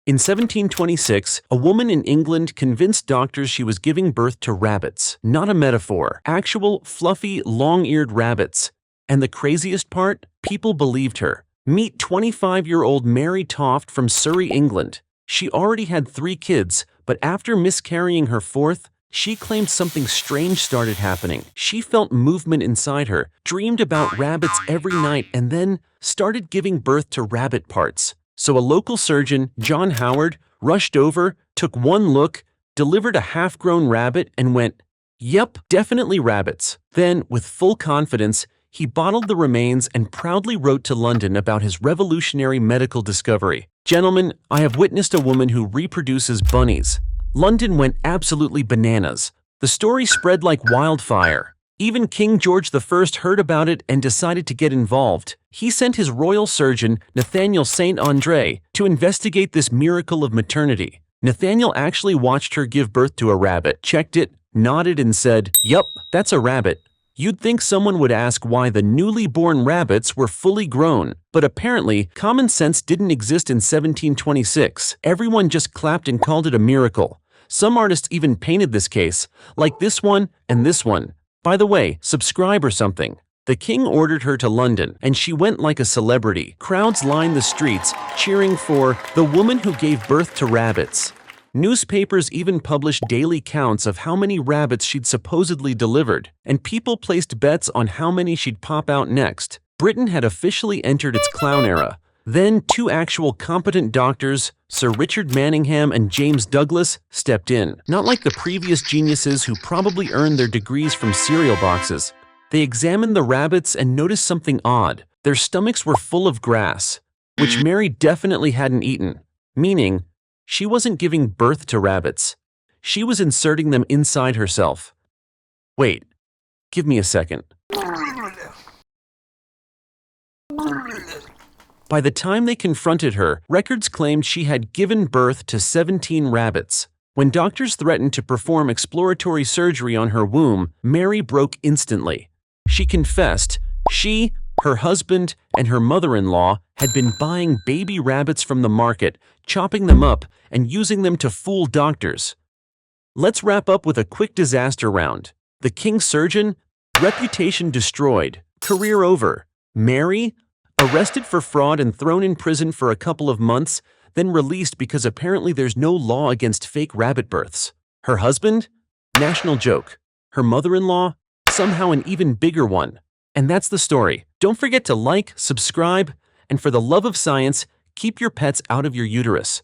In 1726, a woman in England convinced doctors she was giving birth to rabbits, not a metaphor, actual fluffy, long-eared rabbits. And the craziest part? People believed her. Meet 25-year-old Mary Toft from Surrey, England. She already had 3 kids, but after miscarrying her 4th, she claimed something strange started happening. She felt movement inside her, dreamed about rabbits every night, and then started giving birth to rabbit parts. So a local surgeon, John Howard, rushed over, took one look, delivered a half-grown rabbit, and went, "Yep, definitely rabbits." Then, with full confidence, he bottled the remains and proudly wrote to London about his revolutionary medical discovery. "Gentlemen, I have witnessed a woman who reproduces bunnies." London went absolutely bananas. The story spread like wildfire. Even King George I heard about it and decided to get involved. He sent his royal surgeon, Nathaniel St. Andre, to investigate this miracle of maternity. Nathaniel actually watched her give birth to a rabbit, checked it, nodded and said, "Yup, that's a rabbit." You'd think someone would ask why the newly born rabbits were fully grown, but apparently common sense didn't exist in 1726. Everyone just clapped and called it a miracle. Some artists even painted this case, like this one and this one. By the way, subscribe or something. The king ordered her to London, and she went like a celebrity. Crowds lined the streets, cheering for the woman who gave birth to rabbits. Newspapers even published daily counts of how many rabbits she'd supposedly delivered, and people placed bets on how many she'd pop out next. Britain had officially entered its clown era. Then 2 actual competent doctors, Sir Richard Manningham and James Douglas, stepped in. Not like the previous geniuses who probably earned their degrees from cereal boxes. They examined the rabbits and noticed something odd. Their stomachs were full of grass, which Mary definitely hadn't eaten, meaning she wasn't giving birth to rabbits. She was inserting them inside herself. Wait, give me a second. By the time they confronted her, records claimed she had given birth to 17 rabbits. When doctors threatened to perform exploratory surgery on her womb, Mary broke instantly. She confessed she, her husband, and her mother-in-law had been buying baby rabbits from the market, chopping them up, and using them to fool doctors. Let's wrap up with a quick disaster round. The king's surgeon? Reputation destroyed. Career over. Mary? Arrested for fraud and thrown in prison for a couple of months, then released because apparently there's no law against fake rabbit births. Her husband? National joke. Her mother-in-law? Somehow an even bigger one. And that's the story. Don't forget to like, subscribe, and for the love of science, keep your pets out of your uterus.